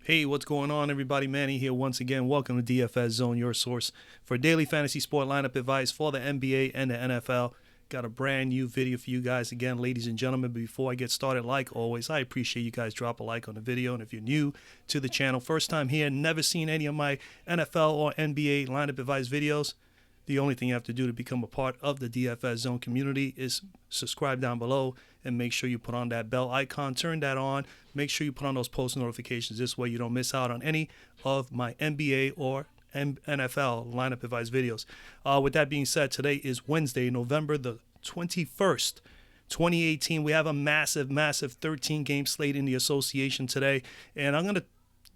Hey, what's going on, everybody? Manny here once again. Welcome to DFS Zone, your source for daily fantasy sport lineup advice for the NBA and the NFL. Got a brand new video for you guys again, ladies and gentlemen. Before I get started, like always, I appreciate you guys drop a like on the video. And if you're new to the channel, first time here, never seen any of my NFL or NBA lineup advice videos, the only thing you have to do to become a part of the DFS Zone community is subscribe down below and make sure you put on that bell icon, turn that on, make sure you put on those post notifications. This way you don't miss out on any of my NBA or NFL lineup advice videos. With that being said, today is Wednesday, November the 21st, 2018. We have a massive 13-game slate in the association today, and I'm going to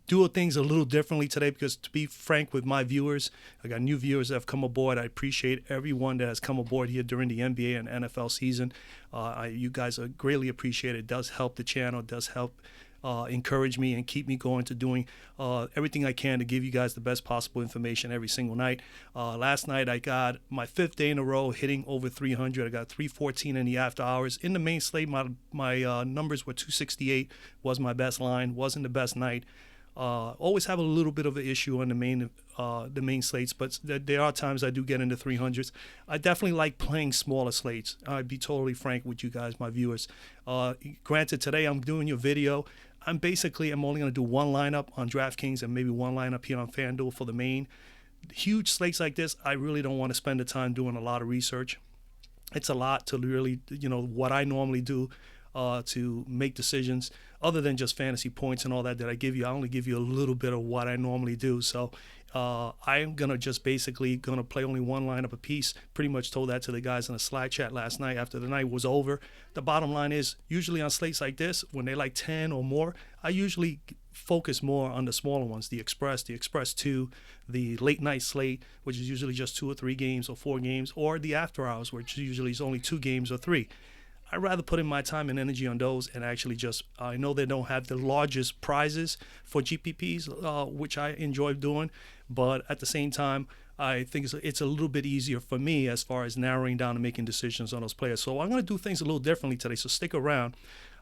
do things a little differently today because, to be frank with my viewers, I got new viewers that have come aboard. I appreciate everyone that has come aboard here during the NBA and NFL season. You guys are greatly appreciated. It does help the channel. It does help encourage me and keep me going to doing everything I can to give you guys the best possible information every single night. Last night I got my 5th day in a row hitting over 300. I got 314 in the after hours. In the main slate, my numbers were 268, was my best line, wasn't the best night. Always have a little bit of an issue on the main slates, but there are times I do get into 300s. I definitely like playing smaller slates. I'd be totally frank with you guys, my viewers. Granted, today I'm doing your video. I'm only going to do one lineup on DraftKings and maybe one lineup here on Fanduel for the main. Huge slates like this, I really don't want to spend the time doing a lot of research. It's a lot to really, what I normally do to make decisions other than just fantasy points and all that I give you. I only give you a little bit of what I normally do. So I'm going to just basically going to play only one lineup a piece. Pretty much told that to the guys in the Slack chat last night after the night was over. The bottom line is, usually on slates like this, when they're like 10 or more, I usually focus more on the smaller ones, the Express 2, the late night slate, which is usually just 2 or 3 games or 4 games, or the after hours, which usually is only 2 games or 3. I'd rather put in my time and energy on those and actually just, I know they don't have the largest prizes for GPPs, which I enjoy doing, but at the same time, I think it's a little bit easier for me as far as narrowing down and making decisions on those players. So I'm going to do things a little differently today, so stick around.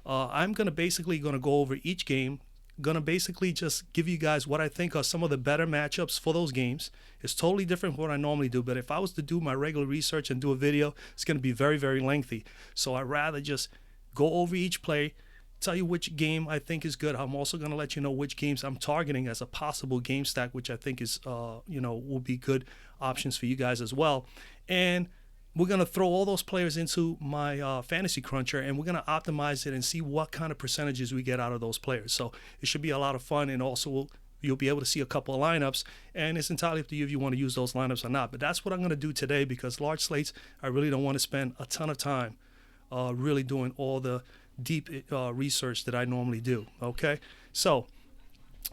I'm going to go over each game, going to basically just give you guys what I think are some of the better matchups for those games. It's totally different from what I normally do, but if I was to do my regular research and do a video, it's going to be very, very lengthy. So I'd rather just go over each play, tell you which game I think is good. I'm also going to let you know which games I'm targeting as a possible game stack, which I think is, will be good options for you guys as well. And we're going to throw all those players into my fantasy cruncher, and we're going to optimize it and see what kind of percentages we get out of those players. So it should be a lot of fun, and also you'll be able to see a couple of lineups, and it's entirely up to you if you want to use those lineups or not. But that's what I'm going to do today, because large slates, I really don't want to spend a ton of time really doing all the deep research that I normally do, okay? So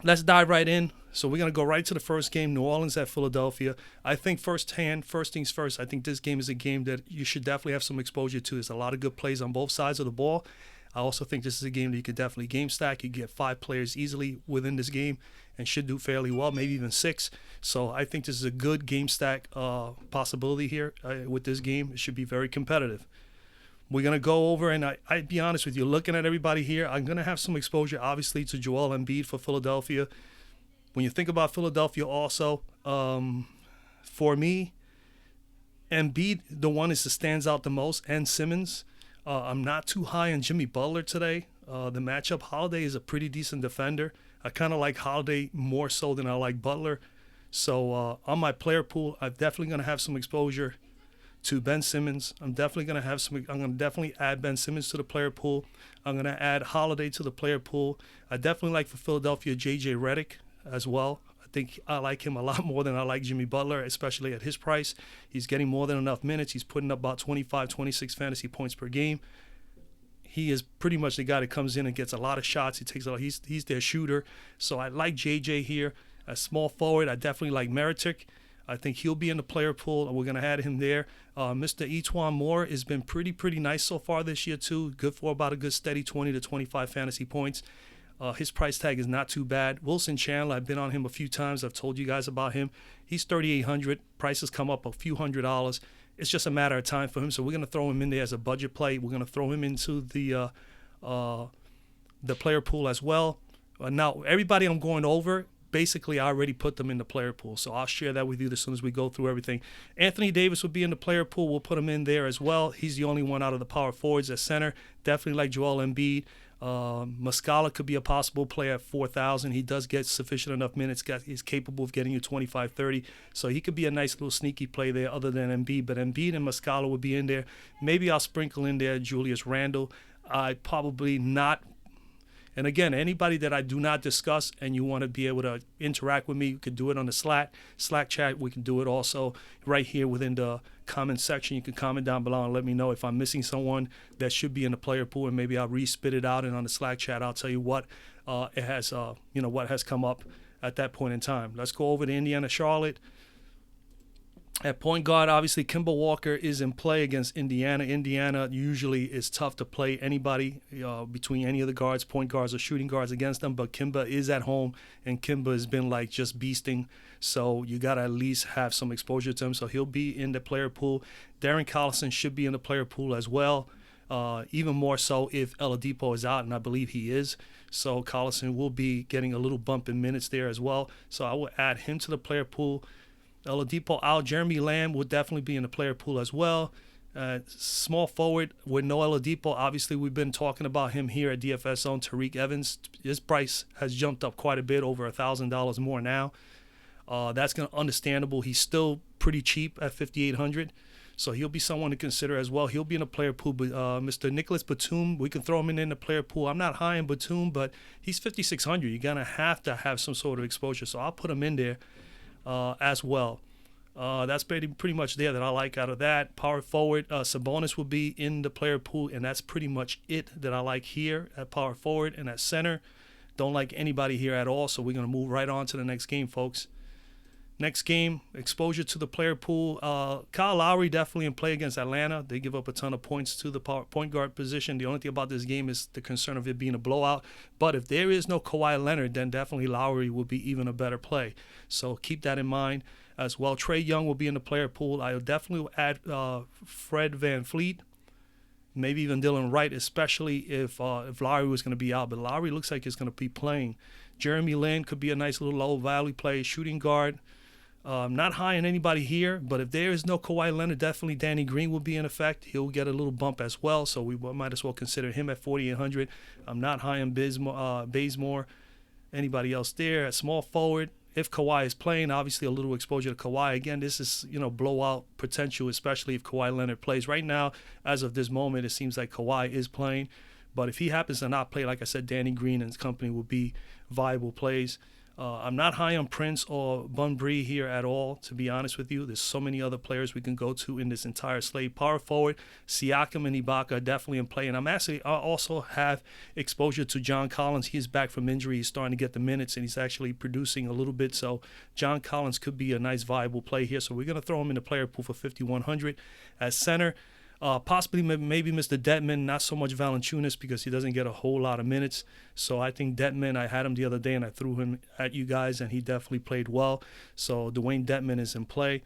let's dive right in. So we're going to go right to the first game, New Orleans at Philadelphia. I think first things first, I think this game is a game that you should definitely have some exposure to. There's a lot of good plays on both sides of the ball. I also think this is a game that you could definitely game stack. You get 5 players easily within this game and should do fairly well, maybe even 6. So I think this is a good game stack possibility here with this game. It should be very competitive. We're going to go over, and I'd be honest with you, looking at everybody here, I'm going to have some exposure, obviously, to Joel Embiid for Philadelphia. When you think about Philadelphia also, for me, Embiid, the one that stands out the most, and Simmons. I'm not too high on Jimmy Butler today. The matchup, Holiday is a pretty decent defender. I kind of like Holiday more so than I like Butler. So on my player pool, I'm definitely going to have some exposure to Ben Simmons. I'm going to definitely add Ben Simmons to the player pool. I'm going to add Holiday to the player pool. I definitely like for Philadelphia JJ Redick as well. I think I like him a lot more than I like Jimmy Butler, especially at his price. He's getting more than enough minutes. He's putting up about 25, 26 fantasy points per game. He is pretty much the guy that comes in and gets a lot of shots. He's their shooter. So I like JJ here. As small forward, I definitely like Meritic. I think he'll be in the player pool, and we're going to add him there. Mr. Etuan Moore has been pretty nice so far this year, too. Good for about a good steady 20 to 25 fantasy points. His price tag is not too bad. Wilson Chandler, I've been on him a few times. I've told you guys about him. He's $3,800. Prices come up a few $100s. It's just a matter of time for him. So we're going to throw him in there as a budget play. We're going to throw him into the player pool as well. Now, everybody I'm going over, basically I already put them in the player pool, so I'll share that with you as soon as we go through everything. Anthony Davis would be in the player pool. We'll put him in there as well. He's the only one out of the power forwards at center. Definitely like Joel Embiid. Muscala could be a possible play at 4,000. He does get sufficient enough minutes. He's capable of getting you 25, 30. So he could be a nice little sneaky play there other than Embiid. But Embiid and Muscala would be in there. Maybe I'll sprinkle in there Julius Randle. I probably not. And again, anybody that I do not discuss and you want to be able to interact with me, you can do it on the Slack chat. We can do it also right here within the comment section. You can comment down below and let me know if I'm missing someone that should be in the player pool, and maybe I'll re-spit it out. And on the Slack chat, I'll tell you what it has, what has come up at that point in time. Let's go over to Indiana, Charlotte. At point guard, obviously, Kemba Walker is in play against Indiana. Indiana usually is tough to play anybody between any of the guards, point guards or shooting guards against them. But Kemba is at home, and Kemba has been like just beasting. So you got to at least have some exposure to him. So he'll be in the player pool. Darren Collison should be in the player pool as well. Even more so if Oladipo is out, and I believe he is. So Collison will be getting a little bump in minutes there as well. So I will add him to the player pool. Oladipo out. Jeremy Lamb will definitely be in the player pool as well. Small forward with no Oladipo. Obviously, we've been talking about him here at DFS Zone. Tariq Evans, his price has jumped up quite a bit, over $1,000 more now. That's understandable. He's still pretty cheap at $5,800, so he'll be someone to consider as well. He'll be in the player pool. But Mr. Nicholas Batum, we can throw him in the player pool. I'm not high in Batum, but he's $5,600. You're gonna have to have some sort of exposure, so I'll put him in there. As well. That's pretty much there that I like out of that. Power forward, Sabonis will be in the player pool, and that's pretty much it that I like here at power forward. And at center, don't like anybody here at all, so we're going to move right on to the next game, folks. Next game, exposure to the player pool. Kyle Lowry definitely in play against Atlanta. They give up a ton of points to the point guard position. The only thing about this game is the concern of it being a blowout. But if there is no Kawhi Leonard, then definitely Lowry will be even a better play. So keep that in mind as well. Trae Young will be in the player pool. I'll definitely add Fred VanVleet, maybe even Dylan Wright, especially if Lowry was going to be out. But Lowry looks like he's going to be playing. Jeremy Lin could be a nice little low value play. Shooting guard. Not high on anybody here, but if there is no Kawhi Leonard, definitely Danny Green will be in effect. He'll get a little bump as well, so we might as well consider him at 4,800. I'm not high on Bazemore. Anybody else there? At small forward, if Kawhi is playing, obviously a little exposure to Kawhi. Again, this is blowout potential, especially if Kawhi Leonard plays. Right now, as of this moment, it seems like Kawhi is playing, but if he happens to not play, like I said, Danny Green and his company will be viable plays. I'm not high on Prince or Bunbury here at all, to be honest with you. There's so many other players we can go to in this entire slate. Power forward, Siakam and Ibaka are definitely in play. And I also have exposure to John Collins. He's back from injury. He's starting to get the minutes, and he's actually producing a little bit. So John Collins could be a nice viable play here. So we're going to throw him in the player pool for 5,100. At center, possibly maybe Mr. Detman, not so much Valanciunas because he doesn't get a whole lot of minutes. So I think Detman, I had him the other day and I threw him at you guys, and he definitely played well. So Dwayne Detman is in play.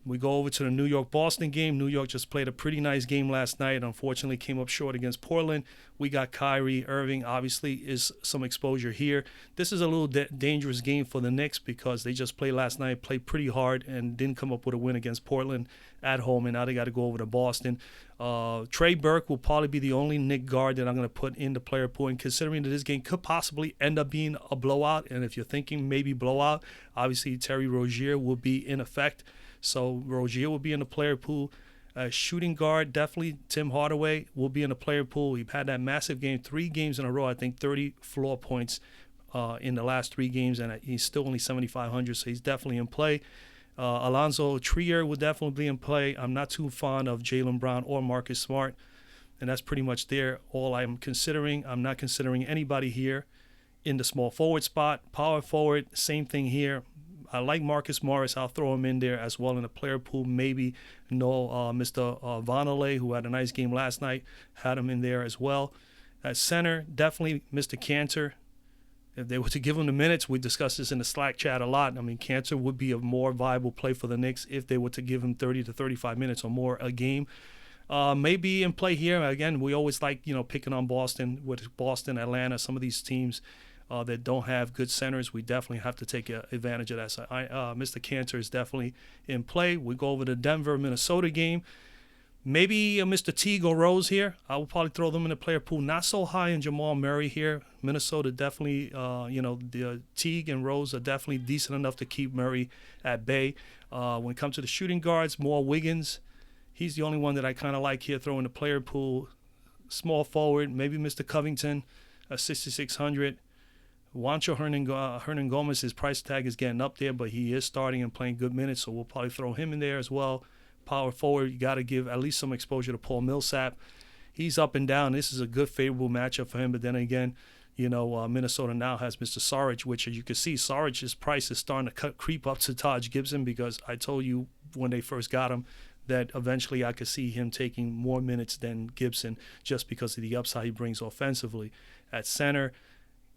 We go over to the New York-Boston game. New York just played a pretty nice game last night. Unfortunately, came up short against Portland. We got Kyrie Irving, obviously, is some exposure here. This is a little dangerous game for the Knicks because they just played last night, played pretty hard, and didn't come up with a win against Portland at home, and now they got to go over to Boston. Trey Burke will probably be the only Knick guard that I'm going to put in the player pool, and considering that this game could possibly end up being a blowout, and if you're thinking maybe blowout, obviously Terry Rozier will be in effect. So Rozier will be in the player pool. Shooting guard, definitely Tim Hardaway will be in the player pool. We've had that massive game, 3 games in a row, I think 30 floor points in the last 3 games, and he's still only 7,500, so he's definitely in play. Alonzo Trier will definitely be in play. I'm not too fond of Jaylen Brown or Marcus Smart, and that's pretty much all I'm considering. I'm not considering anybody here in the small forward spot. Power forward, same thing here. I like Marcus Morris. I'll throw him in there as well in the player pool. Maybe Mr. Vonleh, who had a nice game last night, had him in there as well. At center, definitely Mr. Cantor. If they were to give him the minutes, we discussed this in the Slack chat a lot. I mean, Cantor would be a more viable play for the Knicks if they were to give him 30 to 35 minutes or more a game. Maybe in play here. Again, we always like, picking on Boston, with Boston, Atlanta, some of these teams. that don't have good centers, we definitely have to take advantage of that. So Mr. Cantor is definitely in play. We go over the Denver, Minnesota game. Maybe Mr. Teague or Rose here. I will probably throw them in the player pool. Not so high in Jamal Murray here. Minnesota definitely, the Teague and Rose are definitely decent enough to keep Murray at bay. When it comes to the shooting guards, more Wiggins. He's the only one that I kind of like here, throwing the player pool. Small forward, maybe Mr. Covington, 6,600. Juancho Hernan Gomez's price tag is getting up there, but he is starting and playing good minutes, so we'll probably throw him in there as well. Power forward, you got to give at least some exposure to Paul Millsap. He's up and down. This is a good, favorable matchup for him. But then again, Minnesota now has Mr. Saric, which, as you can see, Saric's price is starting to creep up to Taj Gibson, because I told you when they first got him that eventually I could see him taking more minutes than Gibson just because of the upside he brings offensively. At center,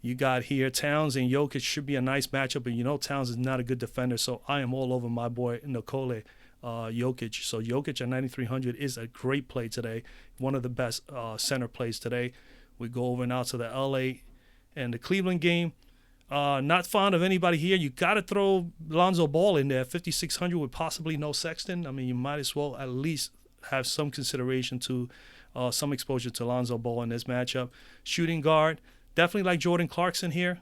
you got here Towns and Jokic. Should be a nice matchup, but Towns is not a good defender, so I am all over my boy Nikola Jokic. So Jokic at 9,300 is a great play today, one of the best center plays today. We go over now to the LA and the Cleveland game. Not fond of anybody here. You got to throw Lonzo Ball in there, 5,600 with possibly no Sexton. I mean, you might as well at least have some consideration to some exposure to Lonzo Ball in this matchup. Shooting guard, definitely like Jordan Clarkson here.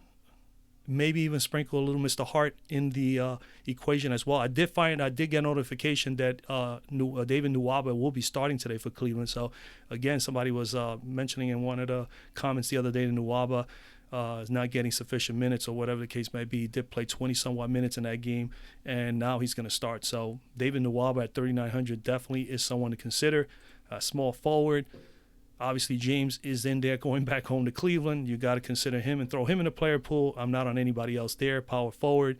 Maybe even sprinkle a little Mr. Hart in the equation as well. I did get a notification that David Nwaba will be starting today for Cleveland. So, again, somebody was mentioning in one of the comments the other day that Nwaba is not getting sufficient minutes or whatever the case may be. He did play 20-somewhat minutes in that game, and now he's going to start. So, David Nwaba at 3,900 definitely is someone to consider. Small forward. Obviously, James is in there going back home to Cleveland. You got to consider him and throw him in the player pool. I'm not on anybody else there. Power forward.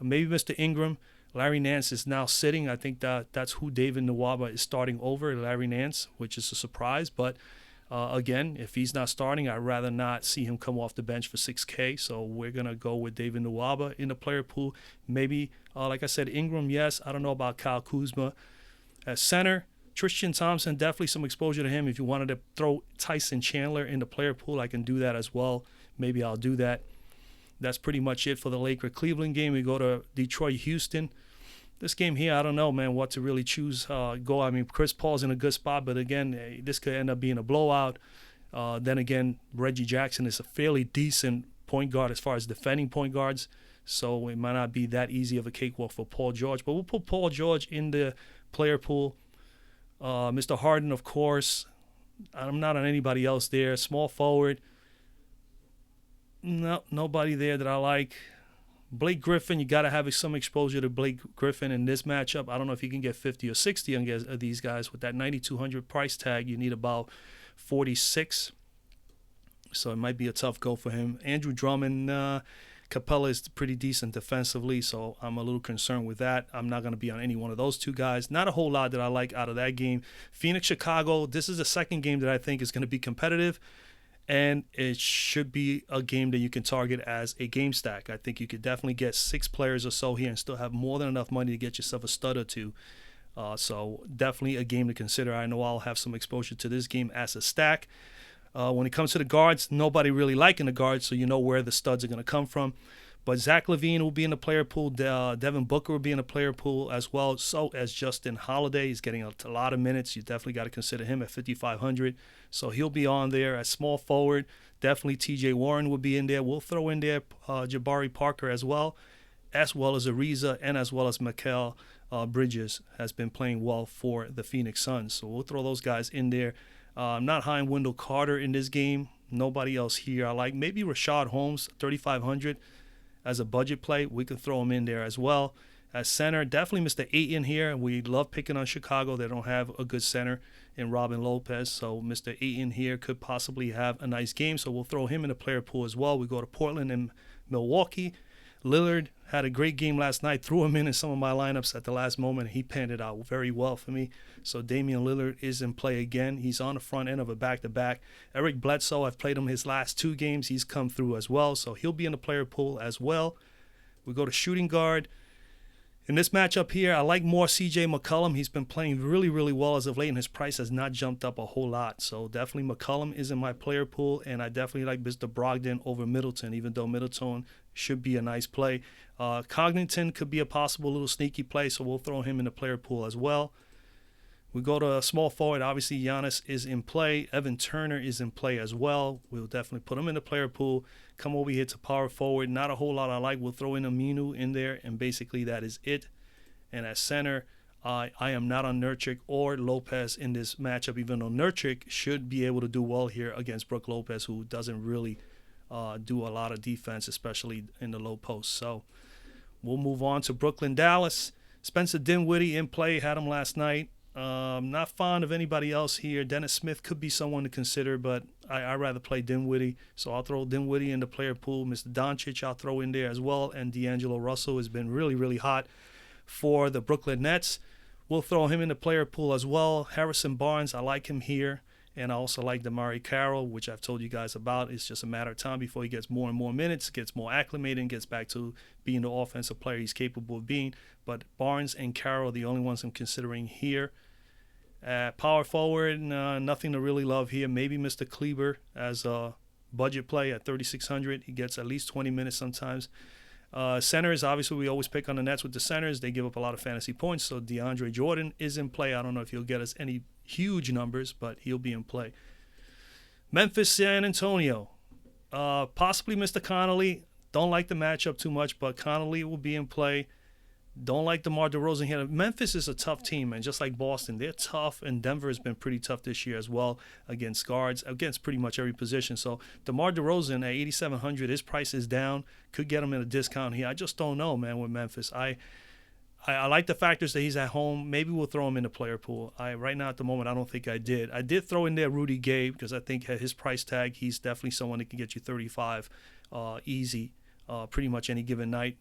Maybe Mr. Ingram. Larry Nance is now sitting. I think that's who David Nwaba is starting over, Larry Nance, which is a surprise. But, again, if he's not starting, I'd rather not see him come off the bench for $6K. So we're going to go with David Nwaba in the player pool. Maybe, like I said, Ingram, yes. I don't know about Kyle Kuzma. At center, Tristan Thompson, definitely some exposure to him. If you wanted to throw Tyson Chandler in the player pool, I can do that as well. Maybe I'll do that. That's pretty much it for the Laker-Cleveland game. We go to Detroit-Houston. This game here, I don't know, man, what to really choose. I mean, Chris Paul's in a good spot, but again, this could end up being a blowout. Then again, Reggie Jackson is a fairly decent point guard as far as defending point guards, so it might not be that easy of a cakewalk for Paul George. But we'll put Paul George in the player pool. Mr. Harden, of course. I'm not on anybody else there. Small forward. No, nobody there that I like. Blake Griffin, you got to have some exposure to Blake Griffin in this matchup. I don't know if you can get 50 or 60 on these guys. With that 9,200 price tag, you need about 46. So it might be a tough go for him. Andrew Drummond, Capella is pretty decent defensively, so I'm a little concerned with that. I'm not going to be on any one of those two guys. Not a whole lot that I like out of that game. Phoenix-Chicago, this is the second game that I think is going to be competitive, and it should be a game that you can target as a game stack. I think you could definitely get 6 players or so here and still have more than enough money to get yourself a stud or two. So definitely a game to consider. I know I'll have some exposure to this game as a stack. When it comes to the guards, nobody really liking the guards, so you know where the studs are going to come from. But Zach LaVine will be in the player pool. Devin Booker will be in the player pool as well. So as Justin Holiday. He's getting a lot of minutes. You definitely got to consider him at 5,500. So he'll be on there as small forward. Definitely TJ Warren will be in there. We'll throw in there Jabari Parker as well as Ariza, and as well as Mikal Bridges has been playing well for the Phoenix Suns. So we'll throw those guys in there. I'm not high on Wendell Carter in this game. Nobody else here. I like maybe Rashad Holmes, 3,500 as a budget play. We can throw him in there as well. As center, definitely Mr. Ayton here. We love picking on Chicago. They don't have a good center in Robin Lopez. So Mr. Ayton here could possibly have a nice game. So we'll throw him in the player pool as well. We go to Portland and Milwaukee. Lillard had a great game last night. Threw him in some of my lineups at the last moment. He panned it out very well for me. So Damian Lillard is in play again. He's on the front end of a back-to-back. Eric Bledsoe, I've played him his last 2 games. He's come through as well. So he'll be in the player pool as well. We go to shooting guard. In this matchup here, I like more CJ McCollum. He's been playing really, really well as of late, and his price has not jumped up a whole lot. So definitely McCollum is in my player pool, and I definitely like Mr. Brogdon over Middleton, even though Middleton should be a nice play. Cogniton could be a possible little sneaky play, so we'll throw him in the player pool as well. We go to a small forward. Obviously, Giannis is in play. Evan Turner is in play as well. We'll definitely put him in the player pool. Come over here to power forward. Not a whole lot I like. We'll throw in Aminu in there, and basically that is it. And at center, I am not on Nurkic or Lopez in this matchup, even though Nurkic should be able to do well here against Brook Lopez, who doesn't really do a lot of defense, especially in the low post. So we'll move on to Brooklyn, Dallas. Spencer Dinwiddie in play. Had him last night. Not fond of anybody else here. Dennis Smith could be someone to consider, but I'd rather play Dinwiddie. So I'll throw Dinwiddie in the player pool. Mr. Doncic I'll throw in there as well. And D'Angelo Russell has been really, really hot for the Brooklyn Nets. We'll throw him in the player pool as well. Harrison Barnes, I like him here. And I also like Damari Carroll, which I've told you guys about. It's just a matter of time before he gets more and more minutes, gets more acclimated, and gets back to being the offensive player he's capable of being. But Barnes and Carroll are the only ones I'm considering here. Power forward, nothing to really love here. Maybe Mr. Kleber as a budget play at 3,600. He gets at least 20 minutes sometimes. Centers, obviously, we always pick on the Nets with the centers. They give up a lot of fantasy points. So DeAndre Jordan is in play. I don't know if he'll get us any huge numbers, but he'll be in play. Memphis, San Antonio. Possibly Mr. Connolly. Don't like the matchup too much, but Connolly will be in play. Don't like DeMar DeRozan here. Memphis is a tough team, man, just like Boston. They're tough, and Denver has been pretty tough this year as well against guards, against pretty much every position. So DeMar DeRozan at 8,700, his price is down. Could get him at a discount here. I just don't know, man, with Memphis. I like the factors that he's at home. Maybe we'll throw him in the player pool. Right now at the moment, I don't think I did. I did throw in there Rudy Gay because I think at his price tag, he's definitely someone that can get you 35 easy pretty much any given night.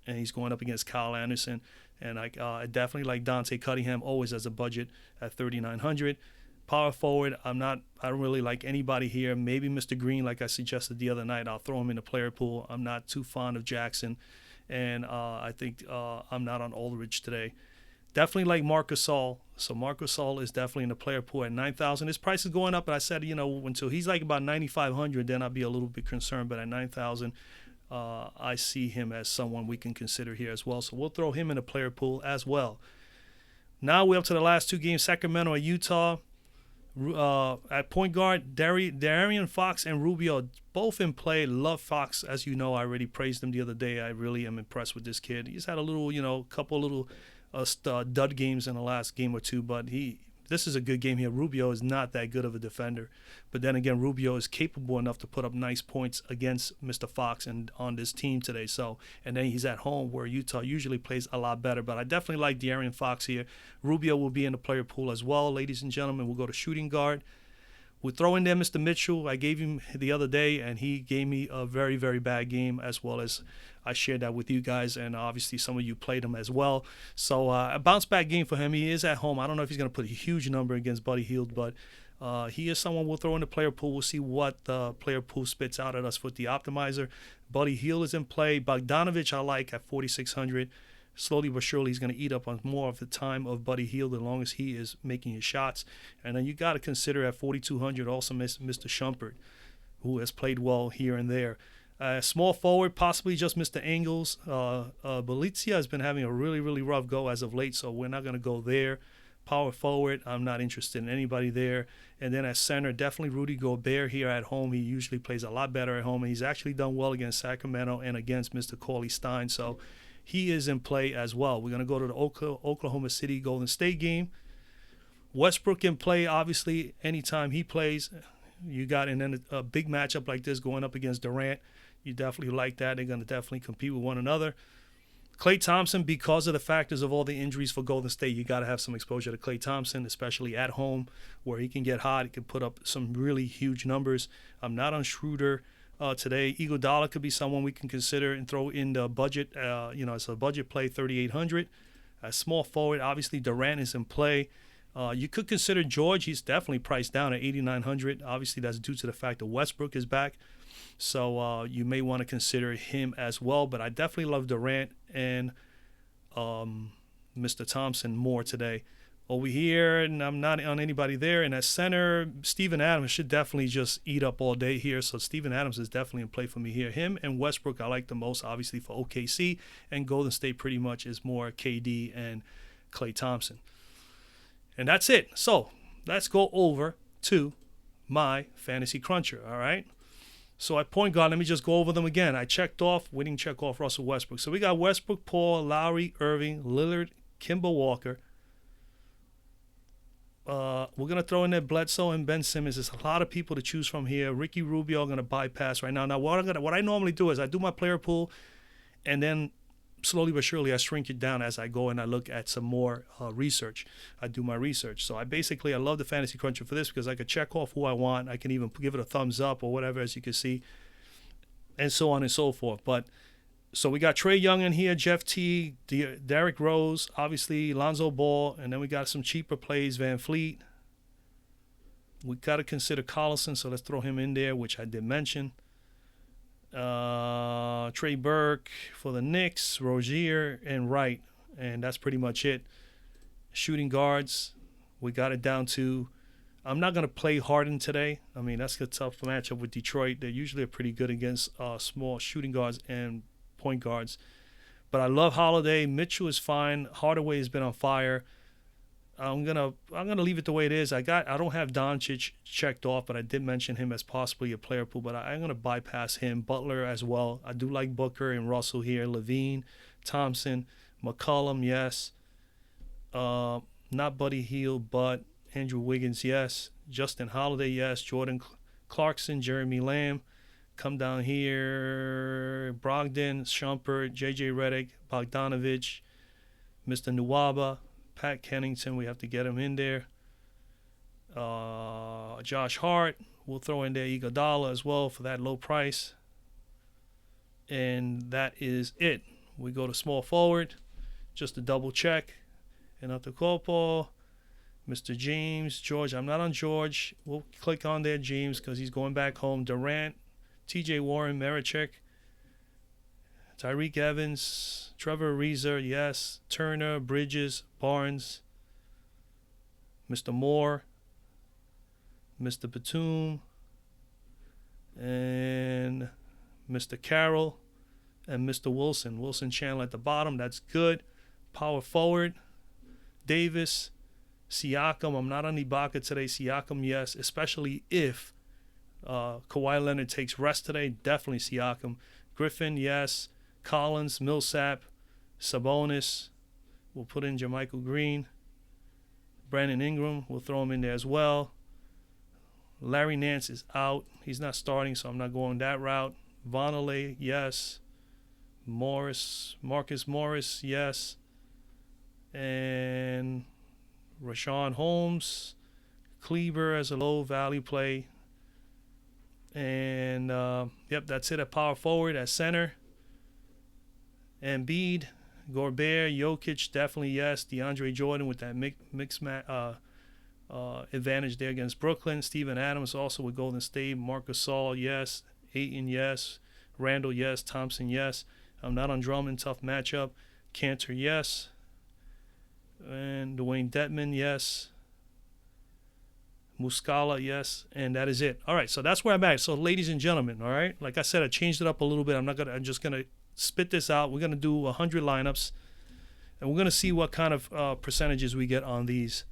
And he's going up against Kyle Anderson. And I definitely like Dante Cunningham always as a budget at 3,900. Power forward, I don't really like anybody here. Maybe Mr. Green, like I suggested the other night. I'll throw him in the player pool. I'm not too fond of Jackson. And I think I'm not on Aldridge today. Definitely like Marc Gasol. So Marc Gasol is definitely in the player pool at 9,000. His price is going up, but I said, until he's like about 9,500, then I'll be a little bit concerned. But at 9,000, I see him as someone we can consider here as well. So we'll throw him in the player pool as well. Now we're up to the last two games, Sacramento and Utah. At point guard, De'Aaron Fox and Rubio, both in play. Love Fox, as you know. I already praised him the other day. I really am impressed with this kid. He's had a little, couple little dud games in the last game or two, but this is a good game here. Rubio is not that good of a defender. But then again, Rubio is capable enough to put up nice points against Mr. Fox and on this team today. And then he's at home where Utah usually plays a lot better. But I definitely like De'Aaron Fox here. Rubio will be in the player pool as well, ladies and gentlemen. We'll go to shooting guard. We'll throw in there Mr. Mitchell. I gave him the other day, and he gave me a very, very bad game, as well as I shared that with you guys, and obviously some of you played him as well. So a bounce-back game for him. He is at home. I don't know if he's going to put a huge number against Buddy Hield, but he is someone we'll throw in the player pool. We'll see what the player pool spits out at us with the optimizer. Buddy Hield is in play. Bogdanovich I like at 4,600. Slowly but surely, he's going to eat up on more of the time of Buddy Hield as long as he is making his shots. And then you got to consider at 4,200 also Mr. Shumpert, who has played well here and there. Small forward, possibly just Mr. Ingles. Belizia has been having a really, really rough go as of late, so we're not going to go there. Power forward, I'm not interested in anybody there. And then at center, definitely Rudy Gobert here at home. He usually plays a lot better at home, and he's actually done well against Sacramento and against Mr. Cauley Stein. So he is in play as well. We're going to go to the Oklahoma City Golden State game. Westbrook in play, obviously, anytime he plays. You got and then a big matchup like this going up against Durant. You definitely like that. They're going to definitely compete with one another. Klay Thompson, because of the factors of all the injuries for Golden State, you got to have some exposure to Klay Thompson, especially at home where he can get hot. He can put up some really huge numbers. I'm not on Schroeder today. Iguodala could be someone we can consider and throw in the budget. It's a budget play, 3,800. Small forward, obviously Durant is in play. You could consider George. He's definitely priced down at 8,900. Obviously, that's due to the fact that Westbrook is back. So you may want to consider him as well. But I definitely love Durant and Mr. Thompson more today. Over here, and I'm not on anybody there. And at center, Steven Adams should definitely just eat up all day here. So Steven Adams is definitely in play for me here. Him and Westbrook I like the most, obviously, for OKC. And Golden State pretty much is more KD and Klay Thompson. And that's it. So let's go over to my fantasy cruncher, all right? So at point guard, let me just go over them again. I checked off, we didn't check off Russell Westbrook. So we got Westbrook, Paul, Lowry, Irving, Lillard, Kemba Walker. We're going to throw in there Bledsoe and Ben Simmons. There's a lot of people to choose from here. Ricky Rubio I'm going to bypass right now. Now, what I normally do is I do my player pool, and then slowly but surely I shrink it down as I go and I look at some more research. I do my research. So I love the Fantasy Cruncher for this because I could check off who I want. I can even give it a thumbs up or whatever, as you can see, and so on and so forth. But so we got Trae Young in here, Jeff T, Derrick Rose, obviously Lonzo Ball, and then we got some cheaper plays, Van Fleet. We got to consider Collison, so let's throw him in there, which I did mention. Trey Burke for the Knicks, Rozier, and Wright, and that's pretty much it. Shooting guards, we got it down to, I'm not going to play Harden today. I mean, that's a tough matchup with Detroit. They usually are pretty good against small shooting guards and point guards. But I love Holiday. Mitchell is fine. Hardaway has been on fire. I'm gonna leave it the way it is. I don't have Doncic checked off, but I did mention him as possibly a player pool. But I'm gonna bypass him. Butler as well. I do like Booker and Russell here. Levine, Thompson, McCollum, yes. Not Buddy Hield, but Andrew Wiggins, yes. Justin Holiday, yes. Jordan Clarkson, Jeremy Lamb. Come down here, Brogdon, Shumpert, J.J. Redick, Bogdanovich, Mr. Nwaba, Pat Kennington, we have to get him in there. Josh Hart, we'll throw in there Iguodala as well for that low price. And that is it. We go to small forward, just to double check. And Antetokounmpo, Mr. James, George. I'm not on George. We'll click on there, James, because he's going back home. Durant, T.J. Warren, Marichek, Tyreek Evans, Trevor Ariza, yes, Turner, Bridges, Barnes, Mr. Moore, Mr. Batum, and Mr. Carroll, and Mr. Wilson. Wilson Chandler at the bottom, that's good. Power forward, Davis, Siakam. I'm not on Ibaka today. Siakam, yes, especially if Kawhi Leonard takes rest today. Definitely Siakam. Griffin, yes. Collins, Millsap, Sabonis. We'll put in Jermichael Green. Brandon Ingram, we'll throw him in there as well. Larry Nance is out. He's not starting, so I'm not going that route. Vonleh, yes. Marcus Morris, yes. And Rashawn Holmes, Kleber as a low value play. And, that's it at power forward. At center, Embiid, Gobert, Jokic, definitely yes. DeAndre Jordan with that mixed advantage there against Brooklyn. Steven Adams also with Golden State. Marc Gasol, yes. Ayton, yes. Randall, yes. Thompson, yes. I'm not on Drummond, tough matchup. Cantor, yes. And Dwayne Dedmon, yes. Muscala, yes, and that is it. All right, so that's where I'm at. So, ladies and gentlemen, all right, like I said, I changed it up a little bit. I'm just gonna spit this out. We're gonna do 100 lineups, and we're gonna see what kind of percentages we get on these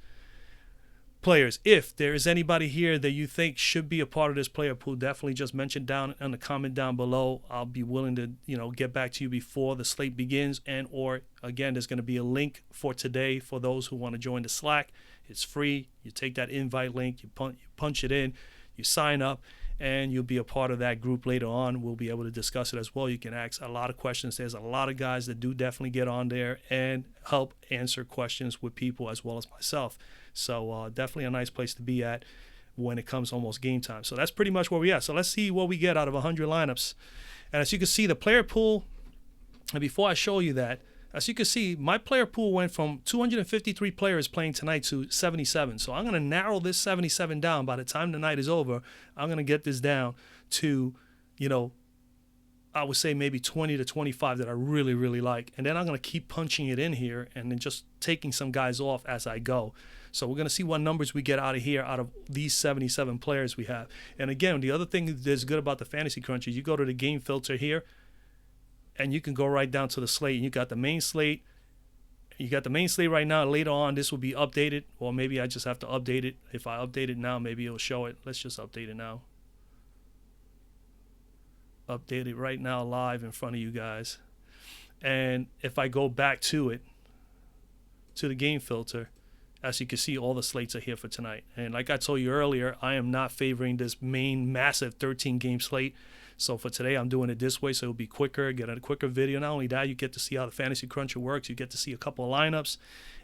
players. If there is anybody here that you think should be a part of this player pool, definitely just mention down in the comment down below. I'll be willing to, get back to you before the slate begins, or again, there's going to be a link for today for those who want to join the Slack. It's free. You take that invite link, you punch it in, you sign up, and you'll be a part of that group later on. We'll be able to discuss it as well. You can ask a lot of questions. There's a lot of guys that do definitely get on there and help answer questions with people as well as myself. So definitely a nice place to be at when it comes almost game time. So that's pretty much where we're at. So let's see what we get out of 100 lineups. And as you can see, the player pool, and before I show you that, as you can see, my player pool went from 253 players playing tonight to 77. So I'm going to narrow this 77 down. By the time the night is over, I'm going to get this down to, I would say maybe 20 to 25 that I really, really like. And then I'm going to keep punching it in here and then just taking some guys off as I go. So we're going to see what numbers we get out of here, out of these 77 players we have. And again, the other thing that's good about the Fantasy Crunch is you go to the game filter here, and you can go right down to the slate. And you got the main slate. You got the main slate right now. Later on, this will be updated. Or maybe I just have to update it. If I update it now, maybe it'll show it. Let's just update it now. Update it right now live in front of you guys. And if I go back to it, to the game filter, as you can see, all the slates are here for tonight. And like I told you earlier, I am not favoring this main massive 13-game slate. So for today, I'm doing it this way, so it'll be quicker, get a quicker video. Not only that, you get to see how the Fantasy Cruncher works. You get to see a couple of lineups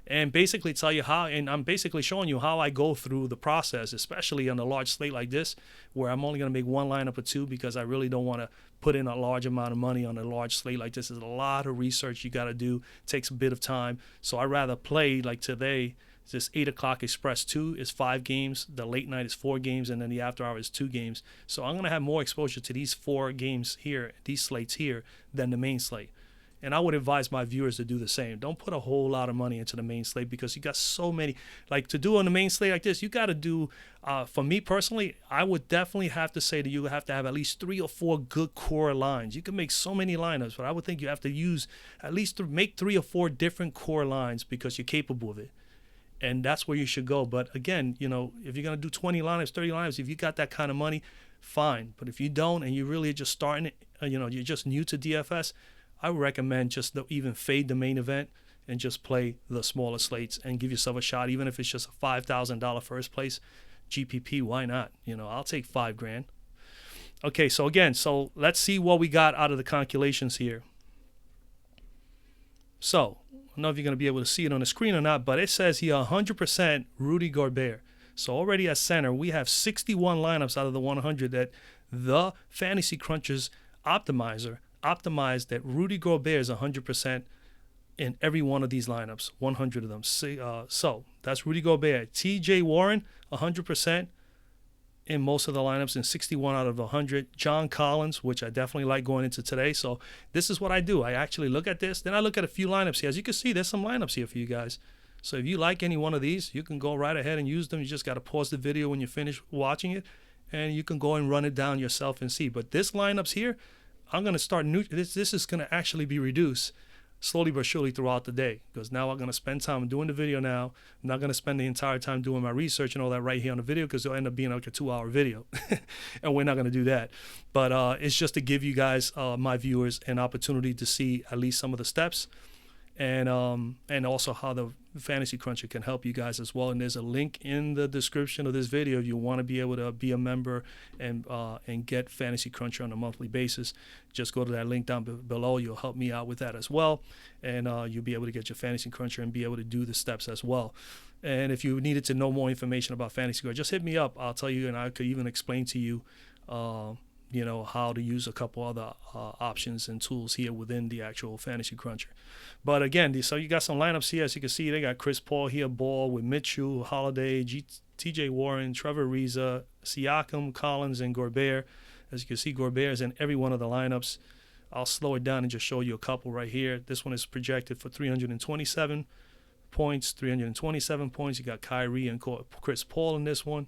and basically tell you how, and I'm basically showing you how I go through the process, especially on a large slate like this, where I'm only going to make one lineup or two because I really don't want to put in a large amount of money on a large slate like this. There's a lot of research you got to do. It takes a bit of time. So I'd rather play like today. This 8 o'clock Express 2 is 5 games. The late night is 4 games. And then the after hour is 2 games. So I'm going to have more exposure to these 4 games here, these slates here, than the main slate. And I would advise my viewers to do the same. Don't put a whole lot of money into the main slate because you got so many. Like to do on the main slate like this, you got to do, for me personally, I would definitely have to say that you have to have at least 3 or 4 good core lines. You can make so many lineups, but I would think you have to use at least make 3 or 4 different core lines because you're capable of it. And that's where you should go. But again, you know, if you're going to do 20 lineups, 30 lineups, if you got that kind of money, fine. But if you don't and you really just starting it, you know, you're just new to DFS, I would recommend just even fade the main event and just play the smaller slates and give yourself a shot. Even if it's just a $5,000 first place GPP, why not? You know, I'll take $5,000. Okay, so again, so let's see what we got out of the calculations here. So, I don't know if you're going to be able to see it on the screen or not, but it says here 100% Rudy Gobert. So already at center, we have 61 lineups out of the 100 that the Fantasy Crunchers optimizer optimized that Rudy Gobert is 100% in every one of these lineups, 100 of them. So that's Rudy Gobert. TJ Warren, 100% in most of the lineups in 61 out of 100. John Collins, which I definitely like going into today. So this is what I do. I actually look at this. Then I look at a few lineups here. As you can see, there's some lineups here for you guys. So if you like any one of these, you can go right ahead and use them. You just got to pause the video when you finish watching it, and you can go and run it down yourself and see. But this lineups here, I'm going to start new. This is going to actually be reduced slowly but surely throughout the day, because now I'm going to spend time doing the video now. I'm not going to spend the entire time doing my research and all that right here on the video, because it'll end up being like a 2-hour video and we're not going to do that. But it's just to give you guys, my viewers, an opportunity to see at least some of the steps and also how the Fantasy Cruncher can help you guys as well. And there's a link in the description of this video if you want to be able to be a member and get Fantasy Cruncher on a monthly basis. Just go to that link down below. You'll help me out with that as well, and you'll be able to get your Fantasy Cruncher and be able to do the steps as well. And if you needed to know more information about Fantasy Cruncher, just hit me up. I'll tell you, and I could even explain to you you know, how to use a couple other options and tools here within the actual Fantasy Cruncher. But again, so you got some lineups here. As you can see, they got Chris Paul here, Ball with Mitchell, Holiday, TJ Warren, Trevor Ariza, Siakam, Collins, and Gobert. As you can see, Gobert is in every one of the lineups. I'll slow it down and just show you a couple right here. This one is projected for 327 points, 327 points. You got Kyrie and Chris Paul in this one.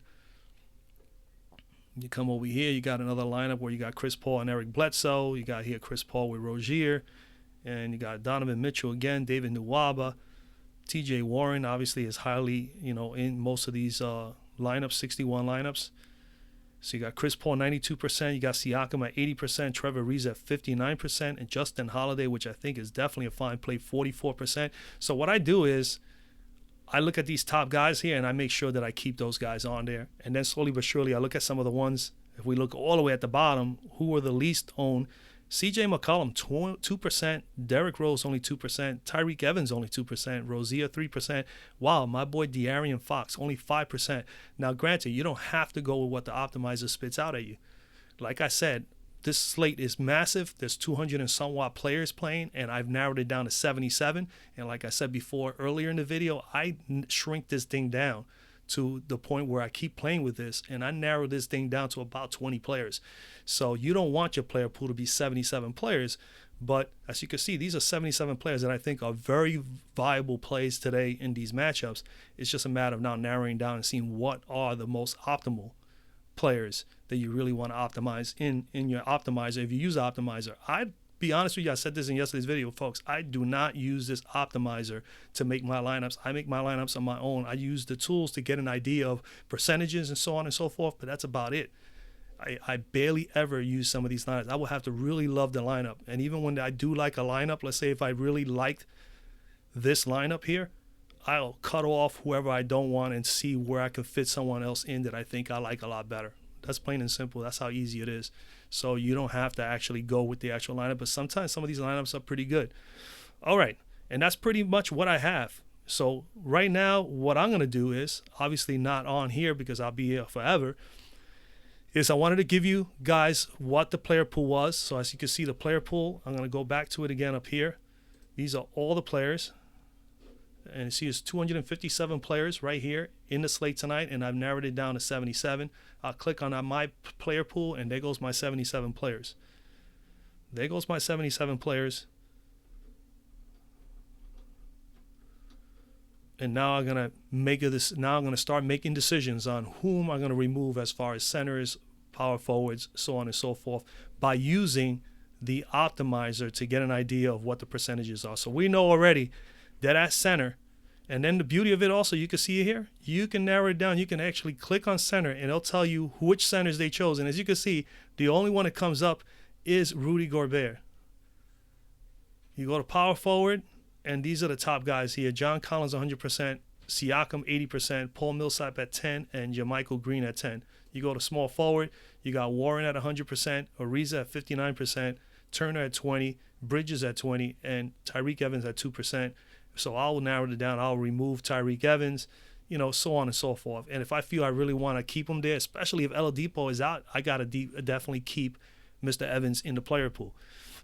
You come over here, you got another lineup where you got Chris Paul and Eric Bledsoe. You got here Chris Paul with Rozier. And you got Donovan Mitchell again, David Nwaba. TJ Warren obviously is highly, you know, in most of these lineups, 61 lineups. So you got Chris Paul 92%, you got Siakam at 80%, Trevor Ariza at 59%, and Justin Holiday, which I think is definitely a fine play, 44%. So what I do is I look at these top guys here and I make sure that I keep those guys on there. And then slowly but surely I look at some of the ones, if we look all the way at the bottom, who are the least owned. CJ McCollum, 2%. Derrick Rose, only 2%. Tyreek Evans, only 2%. Rozier, 3%. Wow, my boy De'Aaron Fox, only 5%. Now, granted, you don't have to go with what the optimizer spits out at you. Like I said, this slate is massive. There's 200 and somewhat players playing, and I've narrowed it down to 77. And like I said before earlier in the video, I shrink this thing down to the point where I keep playing with this, and I narrowed this thing down to about 20 players. So you don't want your player pool to be 77 players, but as you can see, these are 77 players that I think are very viable plays today in these matchups. It's just a matter of now narrowing down and seeing what are the most optimal players that you really want to optimize in your optimizer. If you use optimizer, I'd be honest with you, I said this in yesterday's video, folks, I do not use this optimizer to make my lineups. I make my lineups on my own. I use the tools to get an idea of percentages and so on and so forth, but that's about it. I barely ever use some of these lineups. I will have to really love the lineup. And even when I do like a lineup, let's say if I really liked this lineup here, I'll cut off whoever I don't want and see where I can fit someone else in that I think I like a lot better. That's plain and simple. That's how easy it is. So you don't have to actually go with the actual lineup, but sometimes some of these lineups are pretty good. All right, and that's pretty much what I have. So right now, what I'm going to do is, obviously not on here because I'll be here forever, is I wanted to give you guys what the player pool was. So as you can see, the player pool, I'm going to go back to it again up here. These are all the players. And you see it's 257 players right here in the slate tonight, and I've narrowed it down to 77. I'll click on my player pool, and there goes my 77 players. There goes my 77 players. And now I'm gonna Now I'm gonna start making decisions on whom I'm gonna remove as far as centers, power forwards, so on and so forth, by using the optimizer to get an idea of what the percentages are. So we know already that at center, and then the beauty of it also, you can see it here, you can narrow it down. You can actually click on center, and it'll tell you which centers they chose. And as you can see, the only one that comes up is Rudy Gobert. You go to power forward, and these are the top guys here. John Collins 100%, Siakam 80%, Paul Millsap at 10, and JaMychal Green at 10. You go to small forward, you got Warren at 100%, Ariza at 59%, Turner at 20, Bridges at 20, and Tyreke Evans at 2%. So I'll narrow it down. I'll remove Tyreke Evans, so on and so forth. And if I feel I really want to keep him there, especially if Oladipo is out, I got to definitely keep Mr. Evans in the player pool.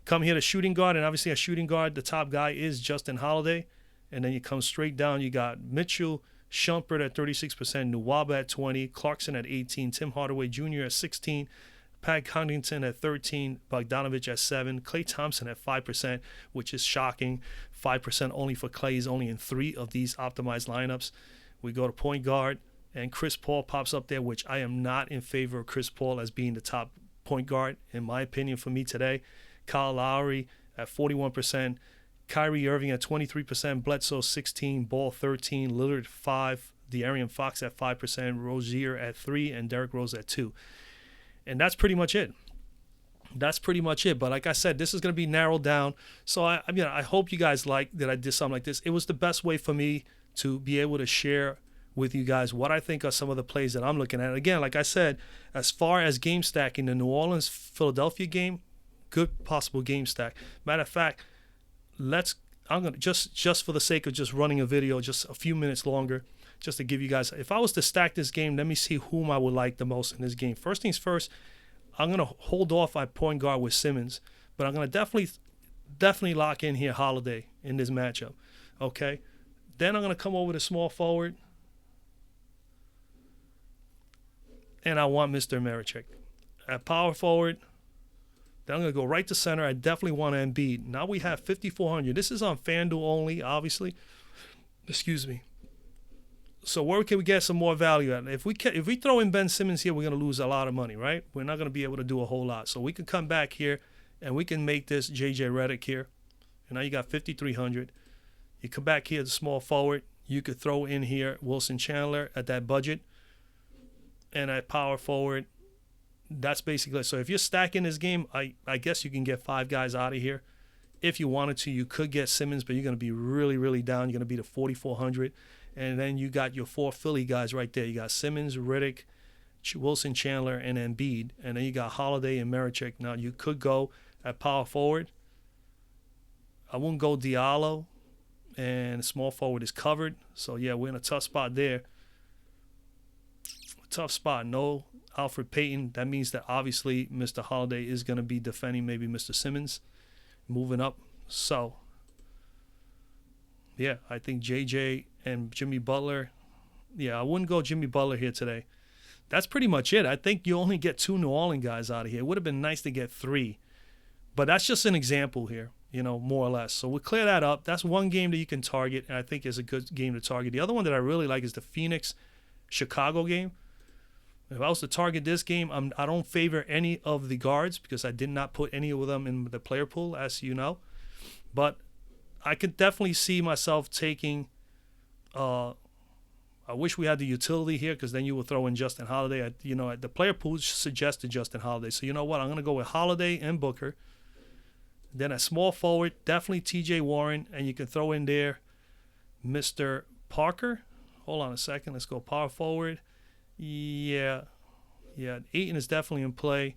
Come here to shooting guard, and obviously a shooting guard, the top guy is Justin Holiday. And then you come straight down, you got Mitchell, Shumpert at 36%, Nwaba at 20, Clarkson at 18, Tim Hardaway Jr. at 16, Pat Connaughton at 13, Bogdanovich at 7, Klay Thompson at 5%, which is shocking. 5% only for Klay. He's only in 3 of these optimized lineups. We go to point guard, and Chris Paul pops up there, which I am not in favor of Chris Paul as being the top point guard, in my opinion, for me today. Kyle Lowry at 41%, Kyrie Irving at 23%, Bledsoe 16, Ball 13, Lillard 5, De'Aaron Fox at 5%, Rozier at 3, and Derrick Rose at 2. And that's pretty much it. But like I said, this is going to be narrowed down. So I hope you guys like that I did something like this. It was the best way for me to be able to share with you guys what I think are some of the plays that I'm looking at. Again, like I said, as far as game stacking, the New Orleans-Philadelphia game, good possible game stack. Matter of fact, I'm gonna just for the sake of just running a video just a few minutes longer, just to give you guys, if I was to stack this game, let me see whom I would like the most in this game. First things first, I'm gonna hold off my point guard with Simmons, but I'm gonna definitely lock in here Holiday in this matchup. Okay, then I'm gonna come over to small forward, and I want Mr. Marichek at power forward. Then I'm going to go right to center. I definitely want Embiid. Now we have 5,400. This is on Fanduel only, obviously. Excuse me. So where can we get some more value at? If we throw in Ben Simmons here, we're going to lose a lot of money, right? We're not going to be able to do a whole lot. So we can come back here, and we can make this J.J. Redick here. And now you got 5,300. You come back here to small forward. You could throw in here Wilson Chandler at that budget. And at power forward, that's basically it. So if you're stacking this game, I guess you can get 5 guys out of here. If you wanted to, you could get Simmons, but you're going to be really, really down. You're going to be to 4,400. And then you got your 4 Philly guys right there. You got Simmons, Redick, Wilson Chandler, and Embiid. And then you got Holiday and Marichek. Now you could go at power forward. I wouldn't go Diallo. And small forward is covered. So, yeah, we're in a tough spot there. Tough spot. No Alfred Payton. That means that obviously Mr. Holiday is going to be defending maybe Mr. Simmons, moving up. So, yeah, I think JJ and Jimmy Butler, I wouldn't go Jimmy Butler here today. That's pretty much it. I think you only get 2 New Orleans guys out of here. It would have been nice to get 3. But that's just an example here, more or less. So we'll clear that up. That's one game that you can target, and I think is a good game to target. The other one that I really like is the Phoenix-Chicago game. If I was to target this game, I don't favor any of the guards because I did not put any of them in the player pool, as you know. But I could definitely see myself taking I wish we had the utility here because then you would throw in Justin Holiday. The player pool suggested Justin Holiday. So you know what? I'm going to go with Holiday and Booker. Then at small forward, definitely T.J. Warren. And you can throw in there Mr. Parker. Hold on a second. Let's go power forward. Yeah. Ayton is definitely in play.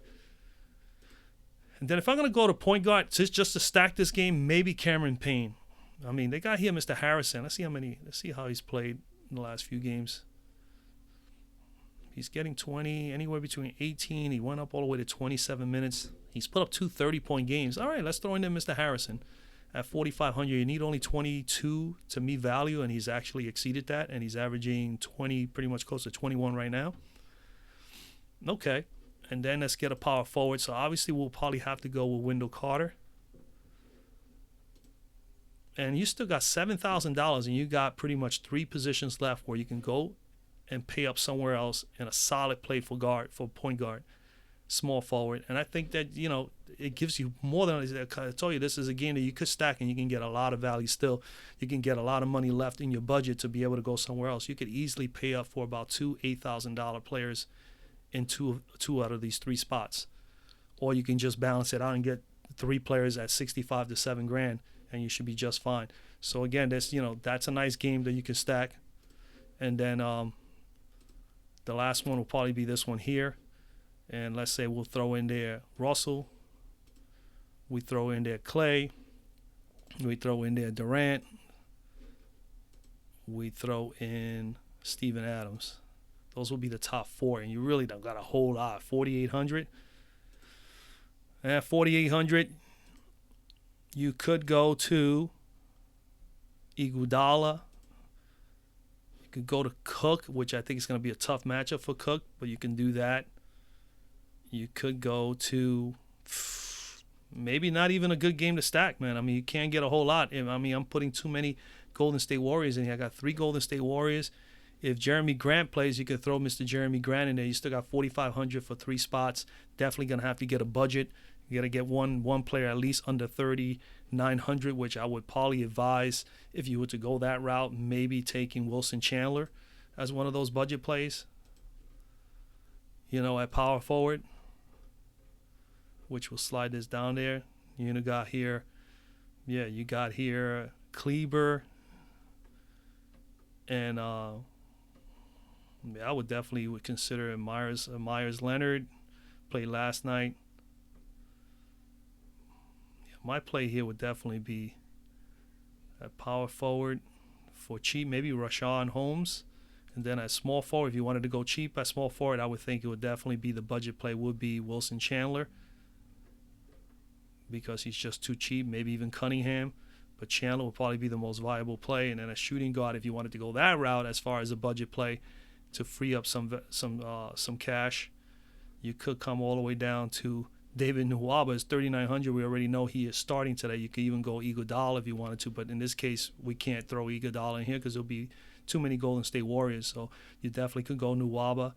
And then if I'm going to go to point guard, just to stack this game, maybe Cameron Payne. I mean, they got here Mr. Harrison. Let's see how he's played in the last few games. He's getting 20, anywhere between 18. He went up all the way to 27 minutes. He's put up 2 30-point games. All right, let's throw in there Mr. Harrison. At 4,500, you need only 22 to meet value, and he's actually exceeded that, and he's averaging 20, pretty much close to 21 right now. Okay, and then let's get a power forward. So obviously we'll probably have to go with Wendell Carter. And you still got $7,000, and you got pretty much 3 positions left where you can go and pay up somewhere else in a solid play for point guard, small forward. And I think that, it gives you more than I told you. This is a game that you could stack, and you can get a lot of value still. You can get a lot of money left in your budget to be able to go somewhere else. You could easily pay up for about 2 $8,000 players in two out of these 3 spots. Or you can just balance it out and get 3 players at 65 to $7,000. And you should be just fine. So again, that's a nice game that you can stack. And then the last one will probably be this one here. And let's say we'll throw in there Russell. We throw in there Clay. We throw in there Durant. We throw in Steven Adams. Those will be the top 4. And you really don't got a whole lot. 4,800. And 4,800. You could go to Iguodala. You could go to Cook, which I think is going to be a tough matchup for Cook, but you can do that. You could go to maybe not even a good game to stack, man. I mean, you can't get a whole lot. I mean, I'm putting too many Golden State Warriors in here. I got 3 Golden State Warriors. If Jeremy Grant plays, you could throw Mr. Jeremy Grant in there. You still got 4,500 for 3 spots. Definitely going to have to get a budget. You got to get one player at least under 3,900, which I would probably advise if you were to go that route, maybe taking Wilson Chandler as one of those budget plays, at power forward, which will slide this down there. You got here Kleber, and I would definitely consider Myers Leonard, played last night. My play here would definitely be at power forward for cheap, maybe Rashawn Holmes. And then at small forward, if you wanted to go cheap at small forward, I would think it would definitely be the budget play would be Wilson Chandler because he's just too cheap, maybe even Cunningham. But Chandler would probably be the most viable play. And then a shooting guard, if you wanted to go that route as far as a budget play to free up some cash, you could come all the way down to David Nwaba is 3,900. We already know he is starting today. You could even go Iguodala if you wanted to, but in this case, we can't throw Iguodala in here because there'll be too many Golden State Warriors. So you definitely could go Nwaba,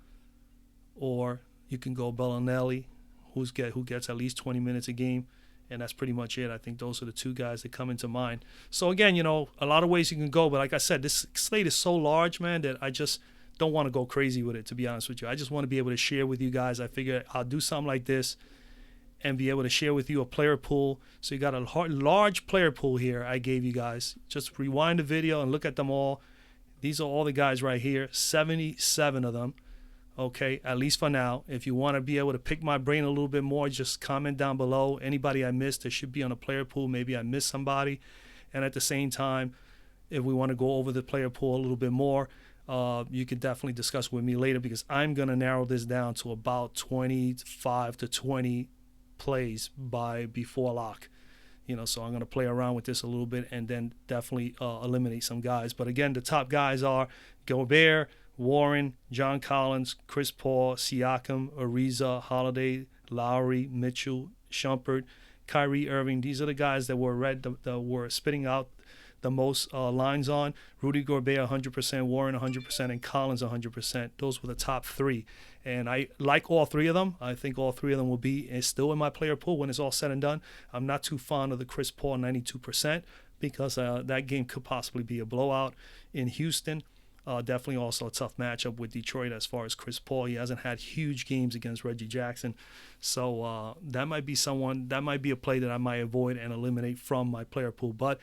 or you can go Bellinelli, who gets at least 20 minutes a game, and that's pretty much it. I think those are the 2 guys that come into mind. So again, a lot of ways you can go, but like I said, this slate is so large, man, that I just don't want to go crazy with it, to be honest with you. I just want to be able to share with you guys. I figure I'll do something like this and be able to share with you a player pool. So you got a large player pool here I gave you guys. Just rewind the video and look at them all. These are all the guys right here, 77 of them, okay, at least for now. If you want to be able to pick my brain a little bit more, just comment down below. Anybody I missed that should be on a player pool, maybe I missed somebody. And at the same time, if we want to go over the player pool a little bit more, you could definitely discuss with me later because I'm going to narrow this down to about 25 to 20 plays before lock, so I'm going to play around with this a little bit and then definitely eliminate some guys. But again, the top guys are Gobert, Warren, John Collins, Chris Paul, Siakam, Ariza, Holiday, Lowry, Mitchell, Shumpert, Kyrie Irving. These are the guys that were spitting out the most lines on. Rudy Gobert 100%, Warren 100%, and Collins 100%. Those were the top three. And I like all three of them. I think all three of them will be still in my player pool when it's all said and done. I'm not too fond of the Chris Paul 92% because that game could possibly be a blowout in Houston. Definitely also a tough matchup with Detroit as far as Chris Paul. He hasn't had huge games against Reggie Jackson. So that might be a play that I might avoid and eliminate from my player pool. But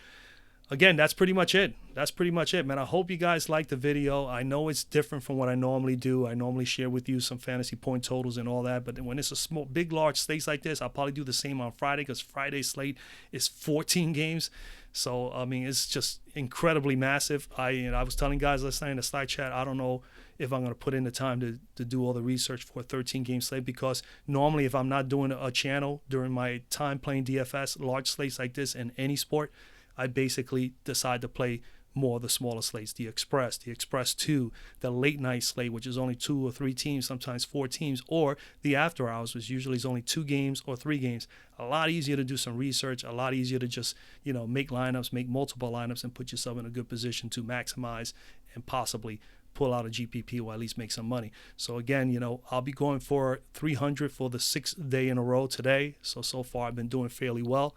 again, that's pretty much it. Man. I hope you guys liked the video. I know it's different from what I normally do. I normally share with you some fantasy point totals and all that. But when it's a big, large slates like this, I'll probably do the same on Friday because Friday's slate is 14 games. So, I mean, it's just incredibly massive. I was telling guys last night in the Slack chat, I don't know if I'm going to put in the time to do all the research for a 13-game slate because normally if I'm not doing a channel during my time playing DFS, large slates like this in any sport, I basically decide to play more of the smaller slates, the Express 2, the late night slate, which is only 2 or 3 teams, sometimes 4 teams, or the after hours, which usually is only 2 games or 3 games. A lot easier to do some research, a lot easier to just, make lineups, make multiple lineups and put yourself in a good position to maximize and possibly pull out a GPP or at least make some money. So again, I'll be going for 300 for the 6th day in a row today. So far I've been doing fairly well.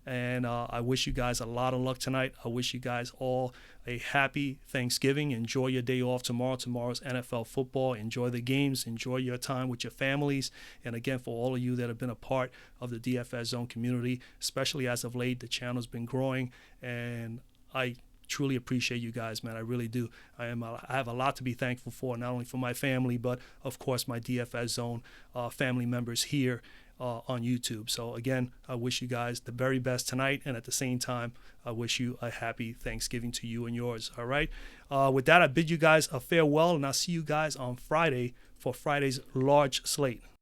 And I wish you guys a lot of luck tonight. I wish you guys all a happy Thanksgiving. Enjoy your day off tomorrow. Tomorrow's NFL football. Enjoy the games. Enjoy your time with your families. And again, for all of you that have been a part of the DFS Zone community, especially as of late, the channel's been growing. And I truly appreciate you guys, man. I really do. I have a lot to be thankful for, not only for my family, but of course my DFS Zone family members here on YouTube. So again, I wish you guys the very best tonight, and at the same time, I wish you a happy Thanksgiving to you and yours. All right. With that, I bid you guys a farewell, and I'll see you guys on Friday for Friday's large slate.